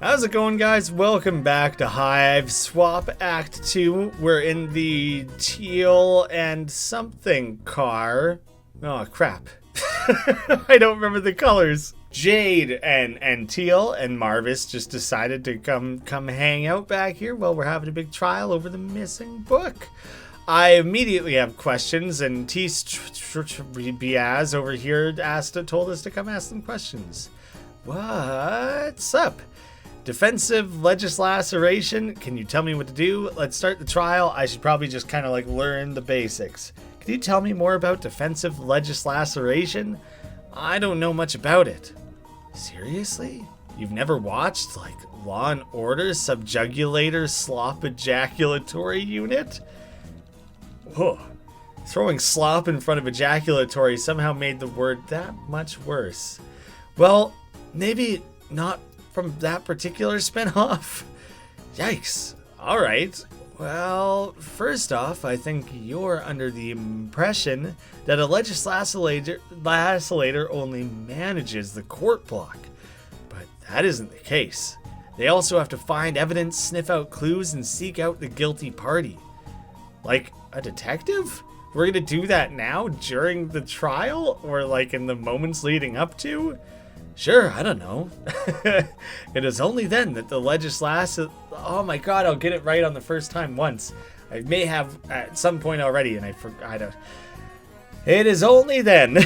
How's it going, guys? Welcome back to Hiveswap Act 2. We're in the teal and something car. Oh, crap. I don't remember the colors. Jade and Teal and Marvis just decided to come hang out back here while we're having a big trial over the missing book. I immediately have questions, and Biaz over here told us to come ask them questions. What's up? Defensive legislation. Can you tell me what to do? Let's start the trial. I should probably just kind of like learn the basics. Can you tell me more about defensive legislation? I don't know much about it. Seriously? You've never watched like Law and Order Subjugulator Slop Ejaculatory Unit? Whoa. Throwing slop in front of ejaculatory somehow made the word that much worse. Well, maybe not from that particular spinoff. Yikes. Alright. Well, first off, I think you're under the impression that a legislator only manages the court block. But that isn't the case. They also have to find evidence, sniff out clues, and seek out the guilty party. Like a detective? We're gonna do that now during the trial? Or like in the moments leading up to? Sure, I don't know. It is only then that the legislature... Oh my god, I'll get it right on the first time once. I may have at some point already, and I forgot. It is only then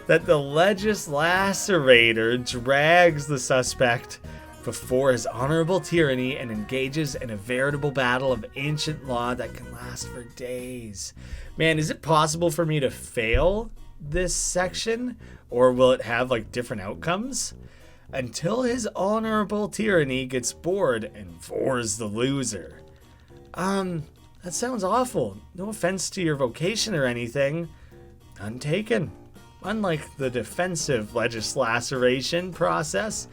that the legislator drags the suspect before his honorable tyranny and engages in a veritable battle of ancient law that can last for days. Man, is it possible for me to fail this section, or will it have like different outcomes? Until his honorable tyranny gets bored and vores the loser. That sounds awful. No offense to your vocation or anything. None taken. Unlike the defensive legislation process,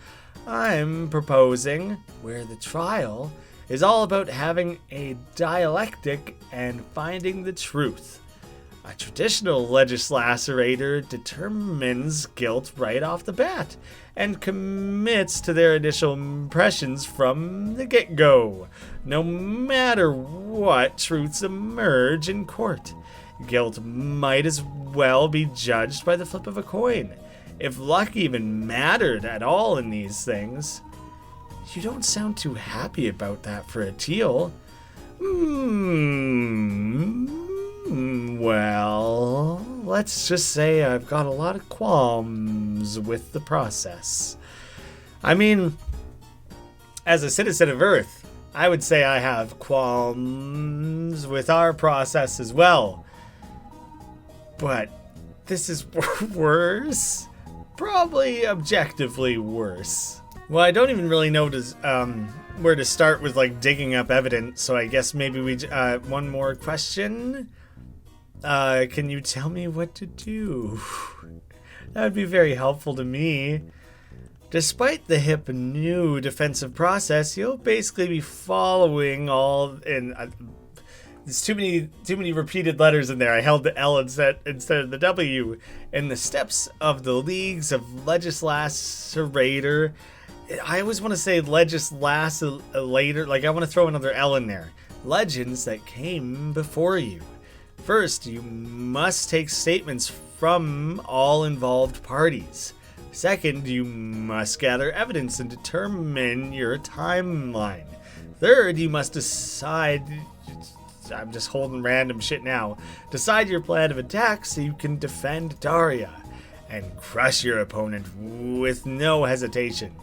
I'm proposing where the trial is all about having a dialectic and finding the truth. A traditional legislator determines guilt right off the bat and commits to their initial impressions from the get-go, no matter what truths emerge in court. Guilt might as well be judged by the flip of a coin, if luck even mattered at all in these things. You don't sound too happy about that for a teal. Well, let's just say I've got a lot of qualms with the process. I mean, as a citizen of Earth, I would say I have qualms with our process as well. But this is worse. Probably objectively worse. Well, I don't even really know where to start with like digging up evidence, so I guess maybe we one more question. Can you tell me what to do? That would be very helpful to me. Despite the hip new defensive process, you'll basically be following all in. There's too many repeated letters in there. I held the L instead of the W. In the steps of the leagues of legislator. I always want to say legislator. Like I want to throw another L in there. Legends that came before you. First, you must take statements from all involved parties. Second, you must gather evidence and determine your timeline. Third, you must decide... I'm just holding random shit now. Decide your plan of attack so you can defend Daria and crush your opponent with no hesitation.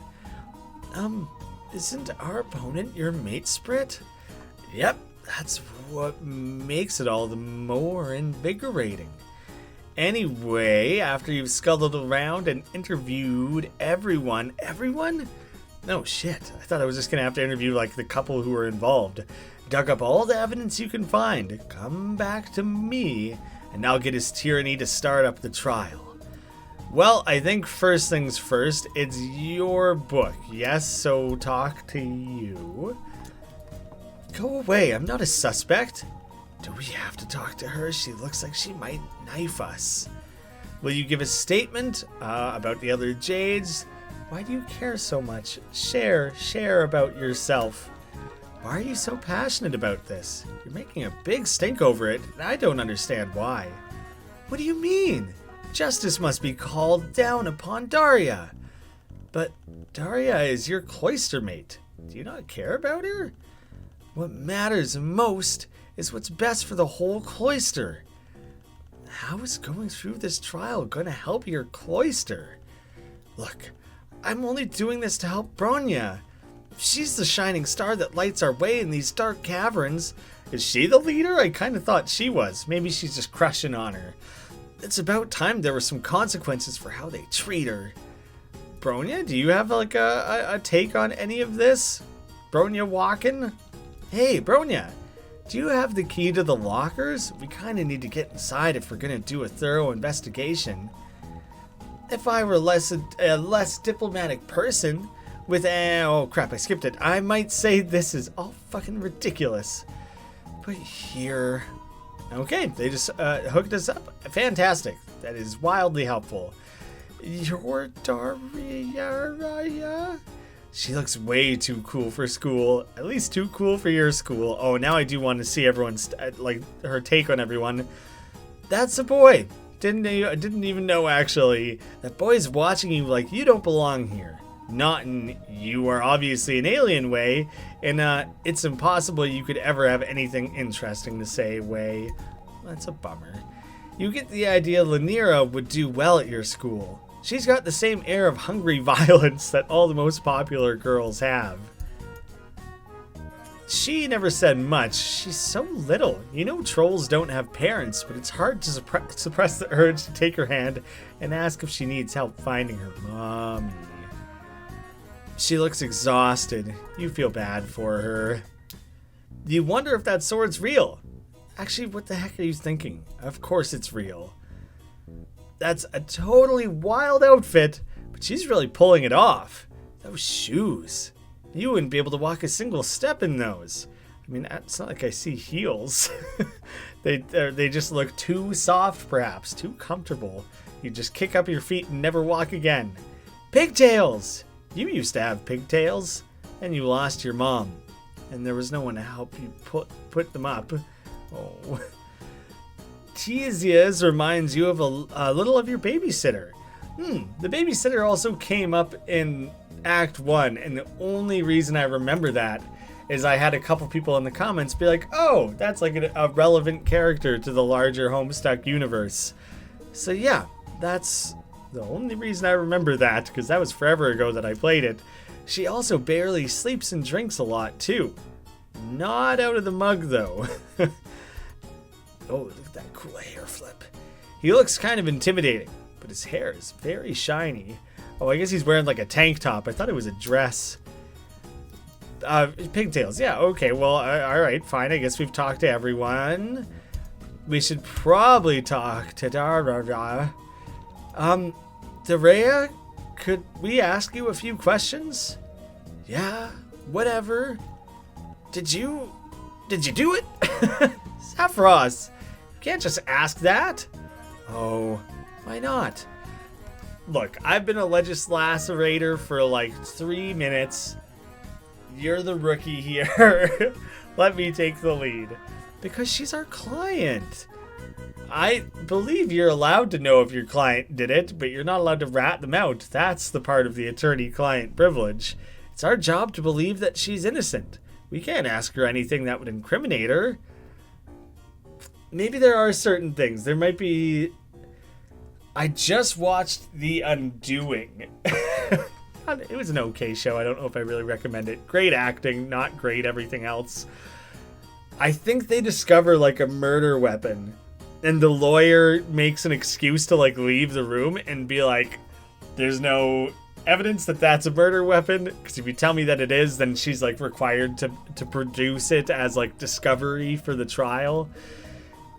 Isn't our opponent your mate Sprit? Yep, that's what makes it all the more invigorating. Anyway, after you've sculled around and interviewed everyone... Everyone? No shit, I thought I was just gonna have to interview like the couple who were involved. Dug up all the evidence you can find. Come back to me, and I'll get his tyranny to start up the trial. Well, I think first things first, it's your book, yes? So talk to you. Go away, I'm not a suspect. Do we have to talk to her? She looks like she might knife us. Will you give a statement about the other Jades? Why do you care so much? Share about yourself. Why are you so passionate about this? You're making a big stink over it, and I don't understand why. What do you mean? Justice must be called down upon Daria. But Daria is your cloister mate. Do you not care about her? What matters most is what's best for the whole cloister. How is going through this trial going to help your cloister? Look, I'm only doing this to help Bronya. She's the shining star that lights our way in these dark caverns. Is she the leader? I kind of thought she was. Maybe she's just crushing on her. It's about time there were some consequences for how they treat her. Bronya, do you have like a take on any of this? Bronya walking? Hey, Bronya, do you have the key to the lockers? We kind of need to get inside if we're going to do a thorough investigation. If I were a less diplomatic person with oh crap, I skipped it. I might say this is all fucking ridiculous. But here... Okay, they just hooked us up. Fantastic. That is wildly helpful. Your Daria? She looks way too cool for school. At least too cool for your school. Oh, now I do want to see everyone's like her take on everyone. That's a boy. Didn't even know actually. That boy's watching you like you don't belong here. Not in you are obviously an alien way, and it's impossible you could ever have anything interesting to say way. That's a bummer. You get the idea Lanira would do well at your school. She's got the same air of hungry violence that all the most popular girls have. She never said much. She's so little. You know trolls don't have parents, but it's hard to suppress the urge to take her hand and ask if she needs help finding her mommy. She looks exhausted. You feel bad for her. You wonder if that sword's real. Actually, what the heck are you thinking? Of course it's real. That's a totally wild outfit, but she's really pulling it off. Those shoes. You wouldn't be able to walk a single step in those. I mean, it's not like I see heels. They just look too soft, perhaps, too comfortable. You just kick up your feet and never walk again. Pigtails! You used to have pigtails, and you lost your mom, and there was no one to help you put them up. Oh. Tizia's reminds you of a little of your babysitter. The babysitter also came up in Act 1, and the only reason I remember that is I had a couple people in the comments be like, oh, that's like a relevant character to the larger Homestuck universe. So yeah, that's the only reason I remember that, because that was forever ago that I played it. She also barely sleeps and drinks a lot too. Not out of the mug though. Oh, look at that cool hair flip. He looks kind of intimidating, but his hair is very shiny. Oh, I guess he's wearing like a tank top. I thought it was a dress. Pigtails. Yeah, okay. Well, all right, fine. I guess we've talked to everyone. We should probably talk to Daria. Daria, could we ask you a few questions? Yeah, whatever. Did you do it? Xefros, you can't just ask that. Oh, why not? Look, I've been a legislacerator for like 3 minutes. You're the rookie here. Let me take the lead. Because she's our client. I believe you're allowed to know if your client did it, but you're not allowed to rat them out. That's the part of the attorney-client privilege. It's our job to believe that she's innocent. We can't ask her anything that would incriminate her. Maybe there are certain things. There might be... I just watched The Undoing. It was an okay show. I don't know if I really recommend it. Great acting, not great everything else. I think they discover like a murder weapon, and the lawyer makes an excuse to like leave the room and be like, there's no evidence that that's a murder weapon, because if you tell me that it is, then she's like required to produce it as like discovery for the trial.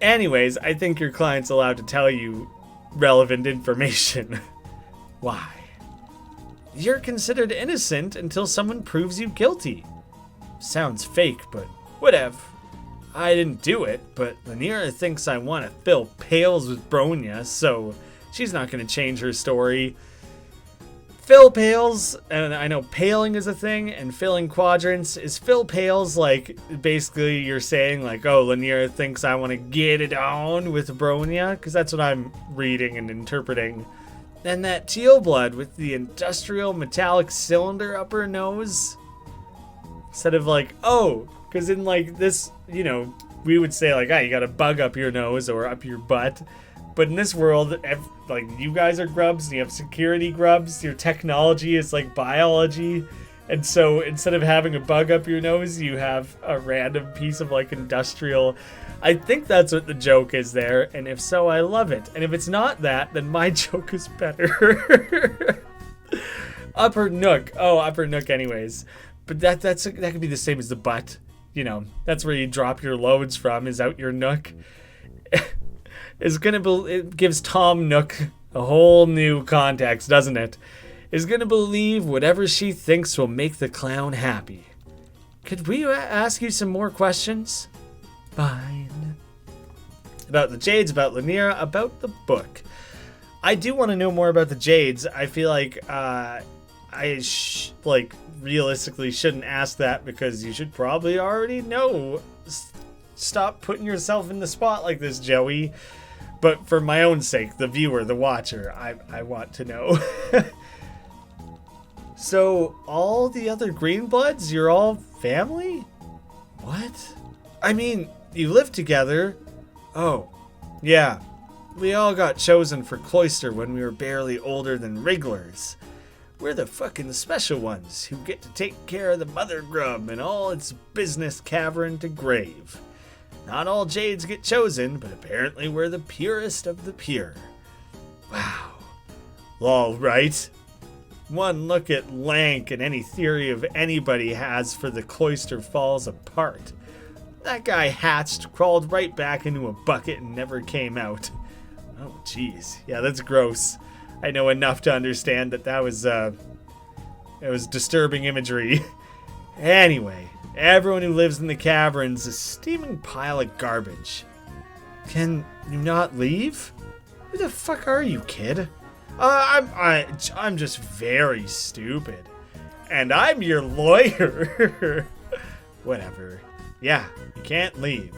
Anyways, I think your client's allowed to tell you relevant information. Why? You're considered innocent until someone proves you guilty. Sounds fake, but whatever. I didn't do it, but Lanira thinks I want to fill pails with Bronya, so she's not going to change her story. Fill pails, and I know paling is a thing, and filling quadrants is fill pails. Like, basically you're saying like, oh, Lanier thinks I want to get it on with Bronya, because that's what I'm reading and interpreting. And that teal blood with the industrial metallic cylinder up her nose. Instead of like, oh, because in like this, you know, we would say like, ah, you got a bug up your nose or up your butt. But in this world, like, you guys are grubs, and you have security grubs, your technology is like biology, and so instead of having a bug up your nose, you have a random piece of like industrial. I think that's what the joke is there, and if so, I love it. And if it's not that, then my joke is better. Upper nook. Oh, upper nook anyways. But that could be the same as the butt. You know, that's where you drop your loads from, is out your nook. It gives Tom Nook a whole new context, doesn't it? Is gonna believe whatever she thinks will make the clown happy. Could we ask you some more questions? Fine. About the Jades, about Lanier, about the book. I do want to know more about the Jades. I feel like realistically shouldn't ask that, because you should probably already know. Stop putting yourself in the spot like this, Joey. But for my own sake, the viewer, the watcher, I want to know. So, all the other Greenbloods, you're all family? What? I mean, you live together. Oh, yeah. We all got chosen for cloister when we were barely older than Wrigglers. We're the fucking special ones who get to take care of the mother grub and all its business cavern to grave. Not all Jades get chosen, but apparently we're the purest of the pure. Wow. Lol, right? One look at Lank and any theory of anybody has for the cloister falls apart. That guy hatched, crawled right back into a bucket and never came out. Oh, jeez. Yeah, that's gross. I know enough to understand that was disturbing imagery. Anyway. Everyone who lives in the caverns is a steaming pile of garbage. Can you not leave? Who the fuck are you, kid? I'm just very stupid. And I'm your lawyer. Whatever. Yeah, you can't leave.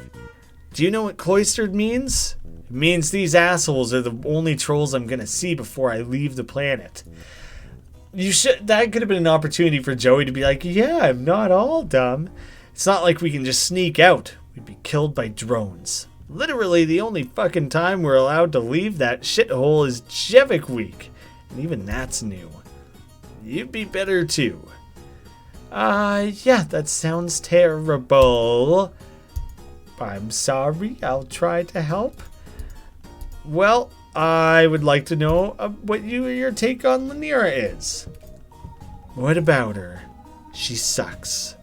Do you know what cloistered means? It means these assholes are the only trolls I'm gonna see before I leave the planet. That could have been an opportunity for Joey to be like, yeah, I'm not all dumb. It's not like we can just sneak out. We'd be killed by drones. Literally, the only fucking time we're allowed to leave that shithole is Jevik Week. And even that's new. You'd be better too. Yeah, that sounds terrible. I'm sorry, I'll try to help. Well, I would like to know what your take on Lanier is. What about her? She sucks.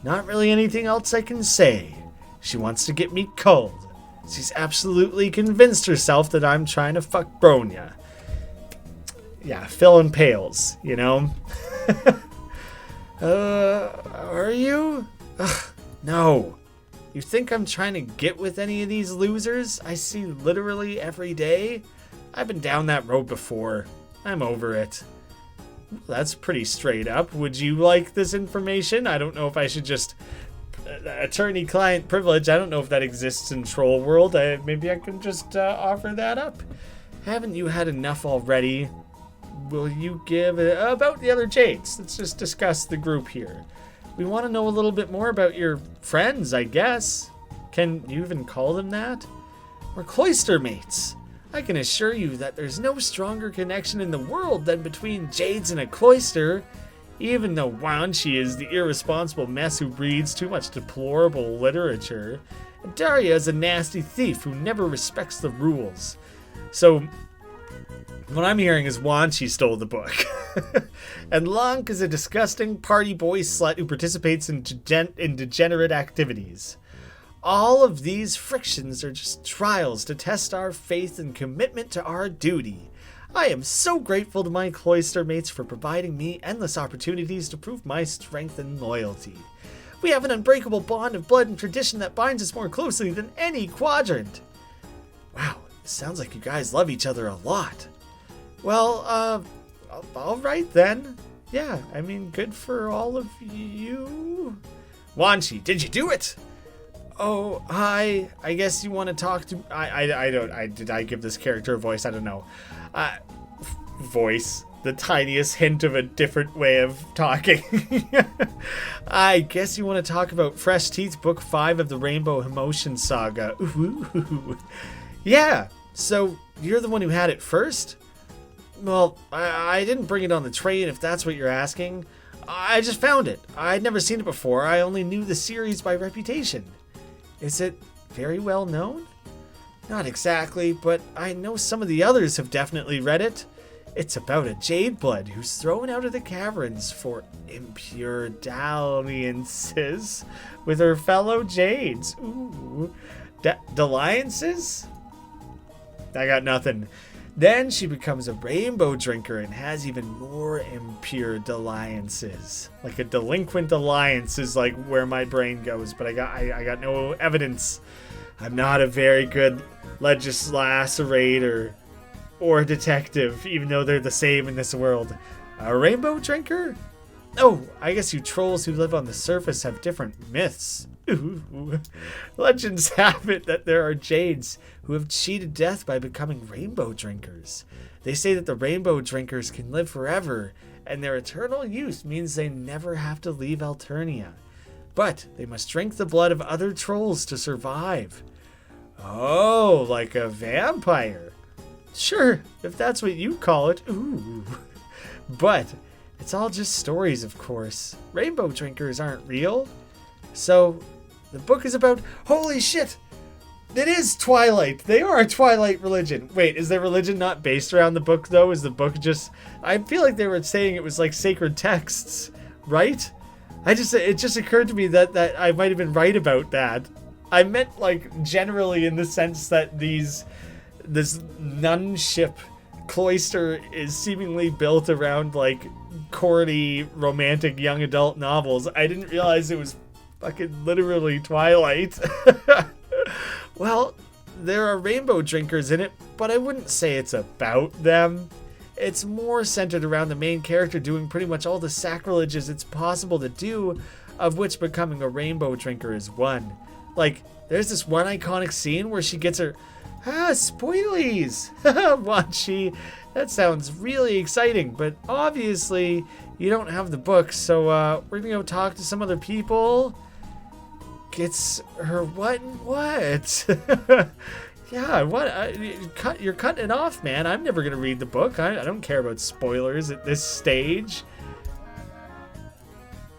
Not really anything else I can say. She wants to get me cold. She's absolutely convinced herself that I'm trying to fuck Bronya. Yeah, filling pails, you know? Are you? Ugh, no. You think I'm trying to get with any of these losers I see literally every day? I've been down that road before. I'm over it. That's pretty straight up. Would you like this information? I don't know if I should just... attorney-client privilege. I don't know if that exists in Troll World. Maybe I can just offer that up. Haven't you had enough already? Will you give... about the other Jades. Let's just discuss the group here. We want to know a little bit more about your friends, I guess. Can you even call them that? We're cloister mates. I can assure you that there's no stronger connection in the world than between Jades and a cloister. Even though Wanchi is the irresponsible mess who reads too much deplorable literature, and Daria is a nasty thief who never respects the rules. So, what I'm hearing is Wanchi stole the book. And Lank is a disgusting party boy slut who participates in degenerate activities. All of these frictions are just trials to test our faith and commitment to our duty. I am so grateful to my cloister mates for providing me endless opportunities to prove my strength and loyalty. We have an unbreakable bond of blood and tradition that binds us more closely than any quadrant. Wow, it sounds like you guys love each other a lot. Well, all right then. Yeah, I mean, good for all of you. Wanchi, did you do it? Oh, hi. I guess you want to talk to... Did I give this character a voice? I don't know. Voice. The tiniest hint of a different way of talking. I guess you want to talk about Fresh Teeth, Book 5 of the Rainbow Emotion Saga. Ooh. Yeah, so you're the one who had it first? Well, I didn't bring it on the train, if that's what you're asking. I just found it. I'd never seen it before. I only knew the series by reputation. Is it very well known? Not exactly, but I know some of the others have definitely read it. It's about a jade blood who's thrown out of the caverns for impure dalliances with her fellow jades. Ooh. Dalliances? I got nothing. Then she becomes a rainbow drinker and has even more impure dalliances. Like a delinquent alliance is like where my brain goes, but I got no evidence. I'm not a very good legislator or detective, even though they're the same in this world. A rainbow drinker? Oh, I guess you trolls who live on the surface have different myths. Ooh. Legends have it that there are jades who have cheated death by becoming rainbow drinkers. They say that the rainbow drinkers can live forever, and their eternal youth means they never have to leave Alternia. But they must drink the blood of other trolls to survive. Oh, like a vampire. Sure, if that's what you call it. Ooh. But it's all just stories, of course. Rainbow drinkers aren't real. So, the book is about... Holy shit! It is Twilight! They are a Twilight religion. Wait, is their religion not based around the book, though? Is the book just... I feel like they were saying it was like sacred texts, right? It just occurred to me that I might have been right about that. I meant, like, generally in the sense that this nunship cloister is seemingly built around, like, corny, romantic young adult novels. I didn't realize it was fucking literally Twilight. Well, there are rainbow drinkers in it, but I wouldn't say it's about them. It's more centered around the main character doing pretty much all the sacrileges it's possible to do, of which becoming a rainbow drinker is one. Like, there's this one iconic scene where she gets her... spoilies! Wanchi, that sounds really exciting, but obviously you don't have the book, so we're gonna go talk to some other people. Gets her what and what? Yeah, what? You're cutting it off, man. I'm never gonna read the book. I don't care about spoilers at this stage.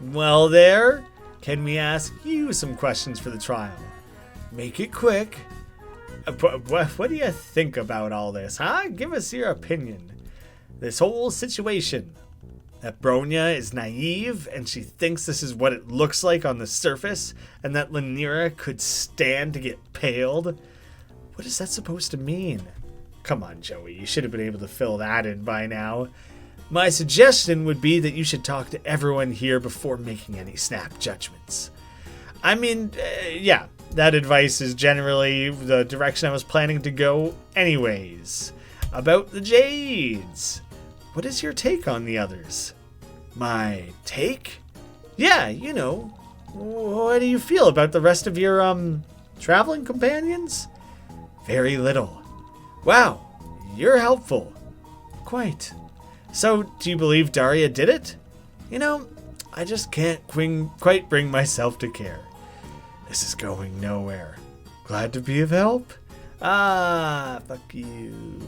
Well there, can we ask you some questions for the trial? Make it quick. What do you think about all this, huh? Give us your opinion. This whole situation. That Bronya is naive and she thinks this is what it looks like on the surface, and that Lanira could stand to get paled. What is that supposed to mean? Come on, Joey, you should have been able to fill that in by now. My suggestion would be that you should talk to everyone here before making any snap judgments. I mean, yeah, that advice is generally the direction I was planning to go anyways. About the Jades. What is your take on the others? My take? Yeah, you know. What do you feel about the rest of your, traveling companions? Very little. Wow, you're helpful. Quite. So, do you believe Daria did it? You know, I just can't quite bring myself to care. This is going nowhere. Glad to be of help? Ah, fuck you.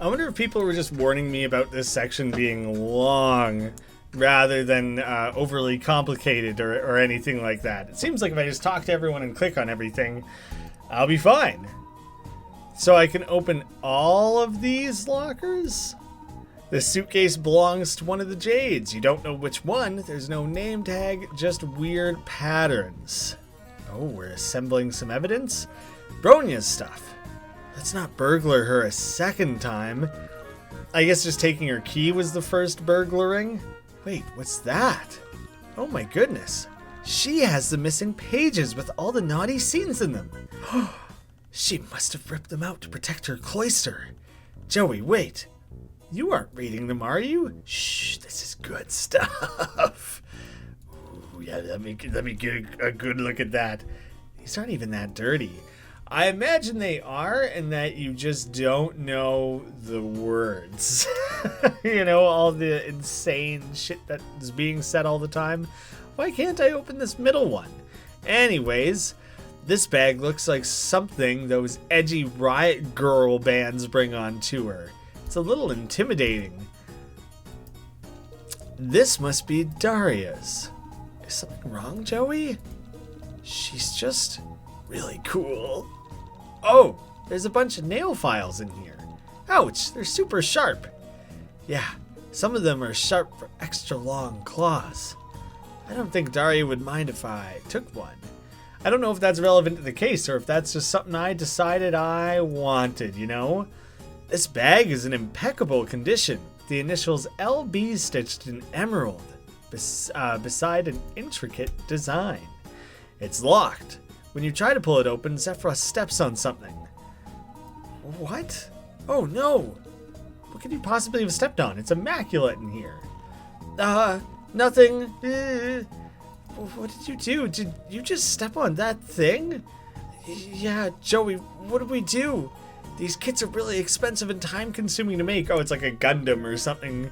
I wonder if people were just warning me about this section being long rather than overly complicated or anything like that. It seems like if I just talk to everyone and click on everything, I'll be fine. So I can open all of these lockers? This suitcase belongs to one of the Jades. You don't know which one. There's no name tag, just weird patterns. Oh, we're assembling some evidence? Bronya's stuff. Let's not burglar her a second time. I guess just taking her key was the first burglaring? Wait, what's that? Oh my goodness. She has the missing pages with all the naughty scenes in them. She must have ripped them out to protect her cloister. Joey, wait. You aren't reading them, are you? Shh, this is good stuff. Ooh, yeah, let me get a good look at that. These aren't even that dirty. I imagine they are, and that you just don't know the words. You know, all the insane shit that is being said all the time. Why can't I open this middle one? Anyways, this bag looks like something those edgy riot girl bands bring on tour. It's a little intimidating. This must be Daria's. Is something wrong, Joey? She's just really cool. Oh, there's a bunch of nail files in here. Ouch, they're super sharp. Yeah, some of them are sharp for extra long claws. I don't think Daria would mind if I took one. I don't know if that's relevant to the case or if that's just something I decided I wanted, you know? This bag is in impeccable condition. The initials LB stitched in emerald beside an intricate design. It's locked. When you try to pull it open, Xefros steps on something. What? Oh no! What could you possibly have stepped on? It's immaculate in here. Nothing. What did you do? Did you just step on that thing? Yeah, Joey, what did we do? These kits are really expensive and time-consuming to make. Oh, it's like a Gundam or something,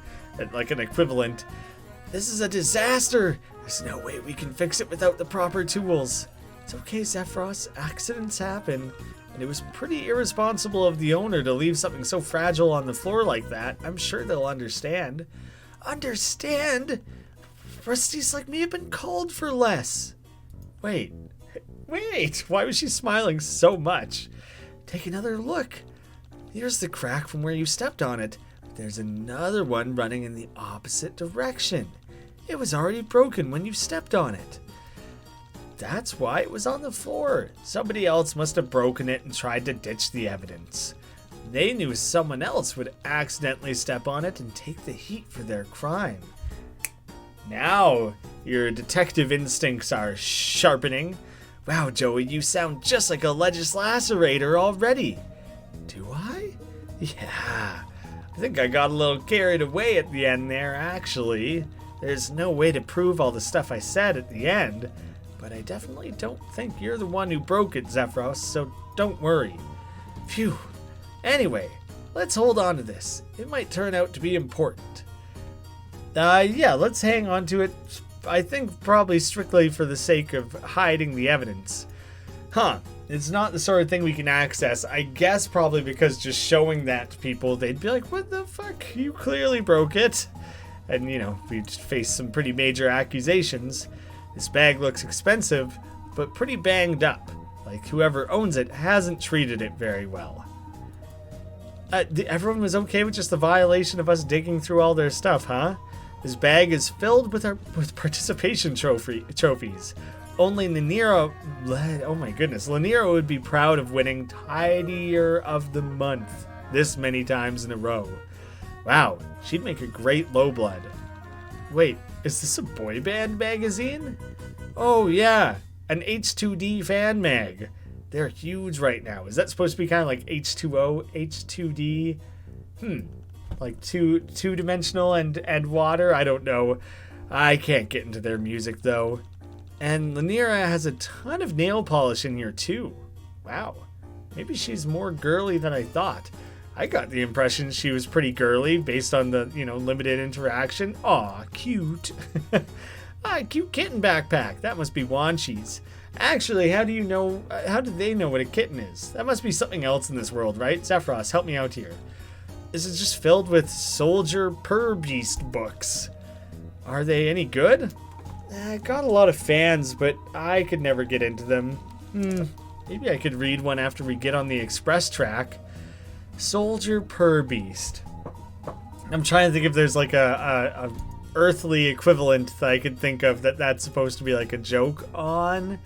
like an equivalent. This is a disaster. There's no way we can fix it without the proper tools. It's okay, Xefros. Accidents happen. And it was pretty irresponsible of the owner to leave something so fragile on the floor like that. I'm sure they'll understand. Understand? Rusties like me have been called for less. Wait. Why was she smiling so much? Take another look. Here's the crack from where you stepped on it. There's another one running in the opposite direction. It was already broken when you stepped on it. That's why it was on the floor. Somebody else must have broken it and tried to ditch the evidence. They knew someone else would accidentally step on it and take the heat for their crime. Now, your detective instincts are sharpening. Wow, Joey, you sound just like a legislacerator already. Do I? Yeah, I think I got a little carried away at the end there, actually. There's no way to prove all the stuff I said at the end, but I definitely don't think you're the one who broke it, Xefros, so don't worry. Phew. Anyway, let's hold on to this. It might turn out to be important. Yeah, let's hang on to it. I think probably strictly for the sake of hiding the evidence. It's not the sort of thing we can access. I guess probably because just showing that to people, they'd be like, what the fuck? You clearly broke it. And, you know, we'd face some pretty major accusations. This bag looks expensive, but pretty banged up. Like whoever owns it hasn't treated it very well. Everyone was okay with just the violation of us digging through all their stuff, huh? This bag is filled with participation trophies. Only Lanira, oh my goodness, Lanira would be proud of winning Tidier of the Month this many times in a row. Wow, she'd make a great low blood. Wait, is this a boy band magazine? Oh yeah, an H2D fan mag. They're huge right now. Is that supposed to be kind of like H2O, H2D? Like two-dimensional and water? I don't know. I can't get into their music though. And Lanira has a ton of nail polish in here too. Wow. Maybe she's more girly than I thought. I got the impression she was pretty girly based on the, limited interaction. Aw, cute. Cute kitten backpack. That must be Wanchi's. Actually, how do they know what a kitten is? That must be something else in this world, right? Xefros, help me out here. This is just filled with Soldier Per Beast books. Are they any good? I got a lot of fans, but I could never get into them. Maybe I could read one after we get on the express track. Soldier Per Beast. I'm trying to think if there's like a earthly equivalent that I could think of that's supposed to be like a joke on.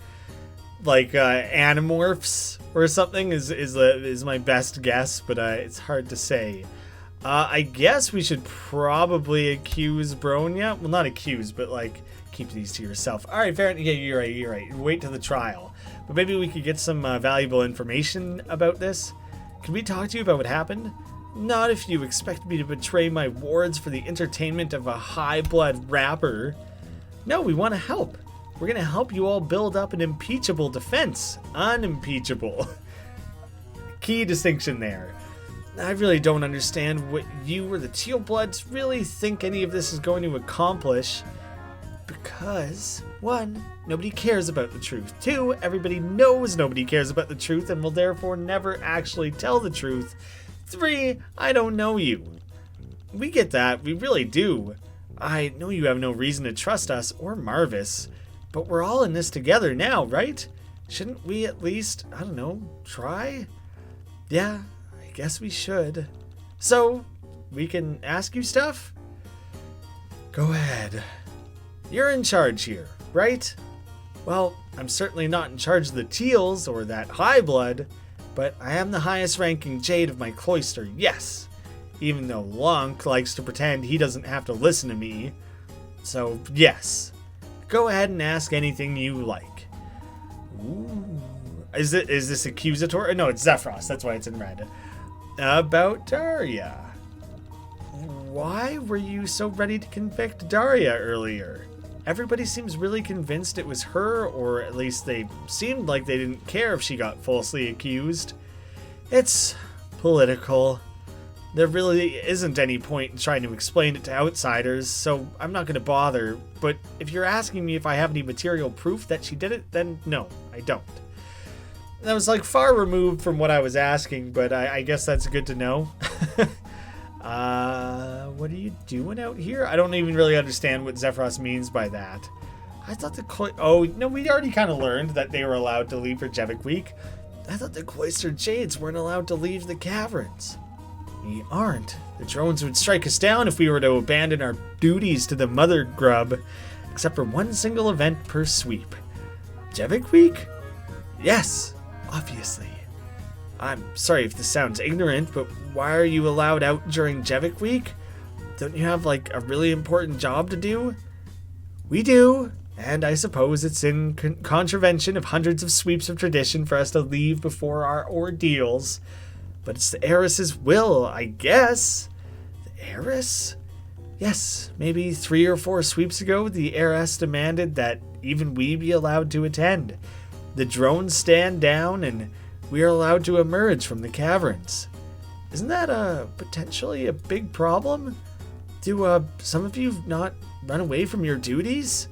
Like Animorphs or something is my best guess, but it's hard to say. I guess we should probably accuse Bronya. Well, not accuse, but like keep these to yourself. All right, fair. Yeah, you're right. Wait till the trial. But maybe we could get some valuable information about this. Can we talk to you about what happened? Not if you expect me to betray my wards for the entertainment of a high-blood rapper. No, we want to help. We're going to help you all build up an impeachable defense. Unimpeachable. Key distinction there. I really don't understand what you or the Teal Bloods really think any of this is going to accomplish. Because, 1, nobody cares about the truth. 2, everybody knows nobody cares about the truth and will therefore never actually tell the truth. 3, I don't know you. We get that, we really do. I know you have no reason to trust us or Marvis, but we're all in this together now, right? Shouldn't we at least, I don't know, try? Yeah, I guess we should. So, we can ask you stuff? Go ahead. You're in charge here, right? Well, I'm certainly not in charge of the Teals or that high blood, but I am the highest ranking Jade of my cloister, yes. Even though Lunk likes to pretend he doesn't have to listen to me. So, yes. Go ahead and ask anything you like. Ooh. Is this accusatory? No, it's Xefros, that's why it's in red. About Daria. Why were you so ready to convict Daria earlier? Everybody seems really convinced it was her, or at least they seemed like they didn't care if she got falsely accused. It's political. There really isn't any point in trying to explain it to outsiders, so I'm not going to bother. But if you're asking me if I have any material proof that she did it, then no, I don't. That was like far removed from what I was asking, but I guess that's good to know. What are you doing out here? I don't even really understand what Xefros means by that. I thought oh, no, we already kind of learned that they were allowed to leave for Jevik Week. I thought the Cloister Jades weren't allowed to leave the caverns. We aren't. The drones would strike us down if we were to abandon our duties to the Mother Grub, except for one single event per sweep. Jevik Week? Yes, obviously. I'm sorry if this sounds ignorant, but why are you allowed out during Jevik Week? Don't you have, like, a really important job to do? We do, and I suppose it's in contravention of hundreds of sweeps of tradition for us to leave before our ordeals. But it's the heiress's will, I guess. The heiress? Yes, maybe 3 or 4 sweeps ago, the heiress demanded that even we be allowed to attend. The drones stand down, and we are allowed to emerge from the caverns. Isn't that potentially a big problem? Do some of you not run away from your duties?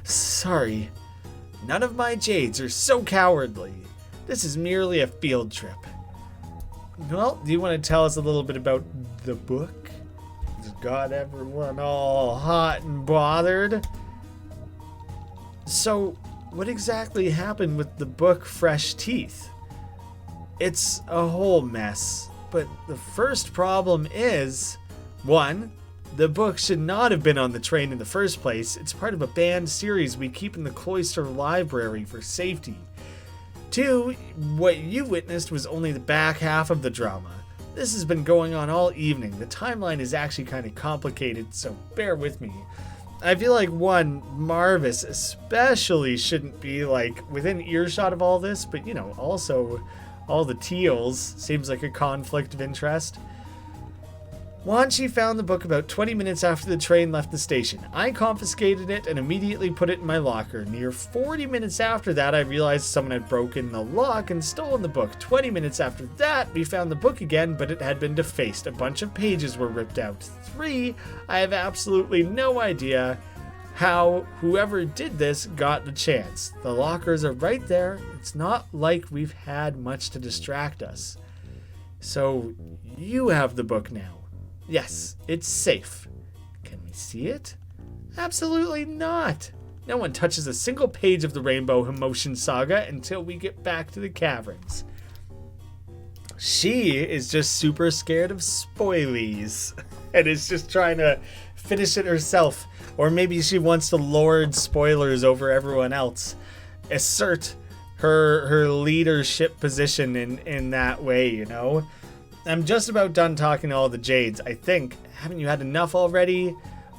Sorry. None of my Jades are so cowardly. This is merely a field trip. Well, do you want to tell us a little bit about the book? It's got everyone all hot and bothered. So, what exactly happened with the book Fresh Teeth? It's a whole mess, but the first problem is, 1, the book should not have been on the train in the first place. It's part of a banned series we keep in the Cloister Library for safety. 2, what you witnessed was only the back half of the drama. This has been going on all evening. The timeline is actually kind of complicated, so bear with me. I feel like, 1, Marvis especially shouldn't be, like, within earshot of all this, but, you know, also all the Teals seems like a conflict of interest. Wanchi found the book about 20 minutes after the train left the station. I confiscated it and immediately put it in my locker. Near 40 minutes after that, I realized someone had broken the lock and stolen the book. 20 minutes after that, we found the book again, but it had been defaced. A bunch of pages were ripped out. 3, I have absolutely no idea how whoever did this got the chance. The lockers are right there. It's not like we've had much to distract us. So, you have the book now. Yes, it's safe. Can we see it? Absolutely not. No one touches a single page of the Rainbow Emotion Saga until we get back to the caverns. She is just super scared of spoilies and is just trying to finish it herself. Or maybe she wants to lord spoilers over everyone else. Assert her leadership position in that way, you know? I'm just about done talking to all the Jades, I think. Haven't you had enough already?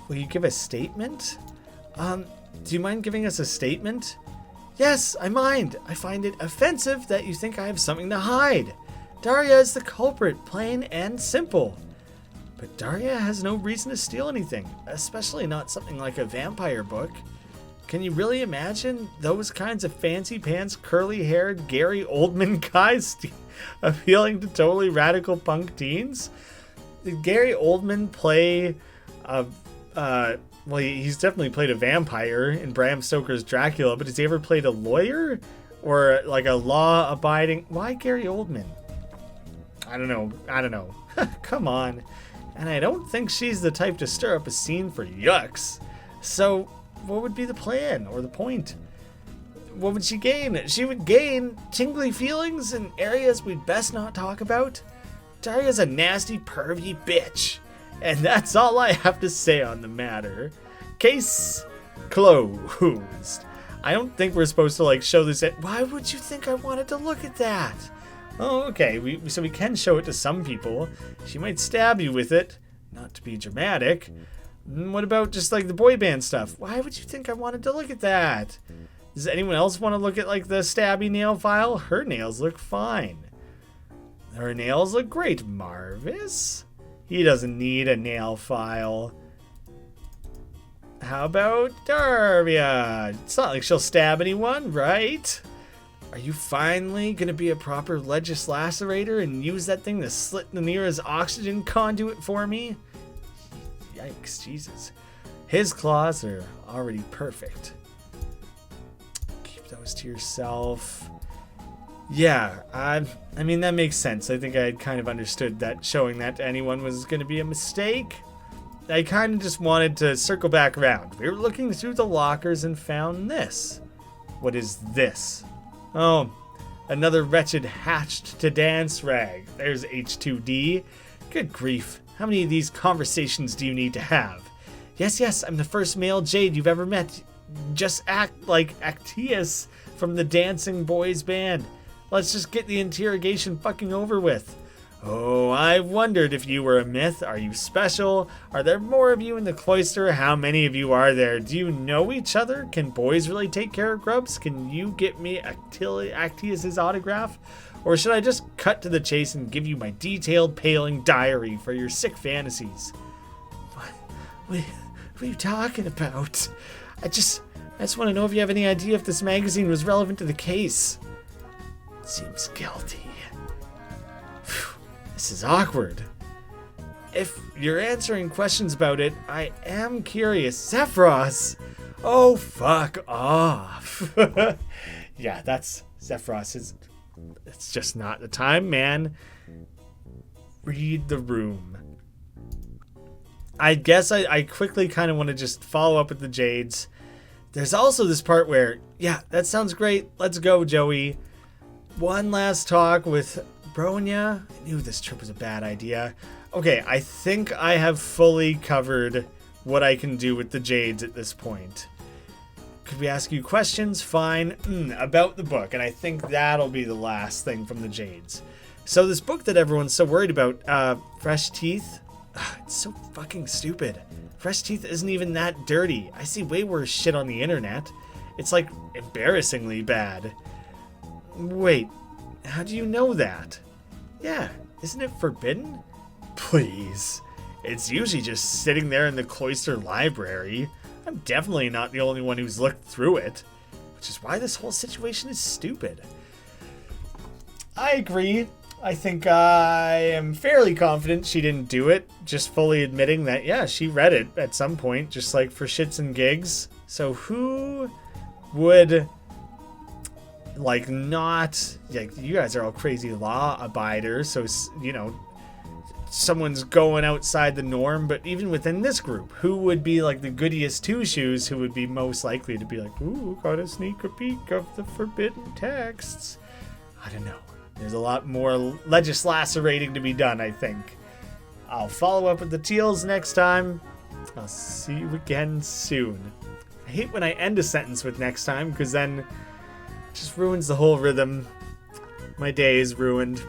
Will you give a statement? Do you mind giving us a statement? Yes, I mind. I find it offensive that you think I have something to hide. Daria is the culprit, plain and simple. But Daria has no reason to steal anything, especially not something like a vampire book. Can you really imagine those kinds of fancy pants, curly-haired Gary Oldman guys appealing to totally radical punk teens? Did Gary Oldman play well, he's definitely played a vampire in Bram Stoker's Dracula, but has he ever played a lawyer? Or like a law-abiding... Why Gary Oldman? I don't know. Come on. And I don't think she's the type to stir up a scene for yucks. So, what would be the plan or the point? What would she gain? She would gain tingly feelings in areas we'd best not talk about. Daria's a nasty, pervy bitch. And that's all I have to say on the matter. Case closed. I don't think we're supposed to like show this. Why would you think I wanted to look at that? Oh, okay. So we can show it to some people. She might stab you with it. Not to be dramatic. What about just like the boy band stuff? Why would you think I wanted to look at that? Does anyone else want to look at like the stabby nail file? Her nails look fine. Her nails look great, Marvis. He doesn't need a nail file. How about Daria? It's not like she'll stab anyone, right? Are you finally gonna be a proper legislacerator and use that thing to slit the nearest oxygen conduit for me? Yikes, Jesus. His claws are already perfect. Keep those to yourself. Yeah, I mean, that makes sense. I think I had kind of understood that showing that to anyone was going to be a mistake. I kind of just wanted to circle back around. We were looking through the lockers and found this. What is this? Oh, another wretched hatched to dance rag. There's H2D. Good grief. How many of these conversations do you need to have? Yes, I'm the first male Jade you've ever met. Just act like Actius from the Dancing Boys band. Let's just get the interrogation fucking over with. Oh, I wondered if you were a myth. Are you special? Are there more of you in the cloister? How many of you are there? Do you know each other? Can boys really take care of grubs? Can you get me Actius's autograph? Or should I just cut to the chase and give you my detailed paling diary for your sick fantasies? What are you talking about? I just want to know if you have any idea if this magazine was relevant to the case. Seems guilty. Phew, this is awkward. If you're answering questions about it, I am curious. Xefros! Oh, fuck off. Yeah, that's Xefros. It's just not the time, man. Read the room. I guess I quickly kind of want to just follow up with the Jades. There's also this part where, yeah, that sounds great. Let's go, Joey. One last talk with Bronya. I knew this trip was a bad idea. Okay, I think I have fully covered what I can do with the Jades at this point. Could we ask you questions? Fine. About the book, and I think that'll be the last thing from the Jades. So this book that everyone's so worried about, Fresh Teeth, it's so fucking stupid. Fresh Teeth isn't even that dirty. I see way worse shit on the internet. It's like embarrassingly bad. Wait, how do you know that? Yeah, isn't it forbidden? Please. It's usually just sitting there in the cloister library. I'm definitely not the only one who's looked through it, which is why this whole situation is stupid. I agree. I think I am fairly confident she didn't do it, just fully admitting that, yeah, she read it at some point, just like for shits and gigs. So who would... like not like you guys are all crazy law abiders, so you know someone's going outside the norm, but even within this group, who would be like the goodiest two shoes, who would be most likely to be like, ooh, gotta sneak a peek of the forbidden texts? I don't know. There's a lot more legislacerating to be done, I think. I'll follow up with the Teals next time. I'll see you again soon. I hate when I end a sentence with next time, because then just ruins the whole rhythm. My day is ruined.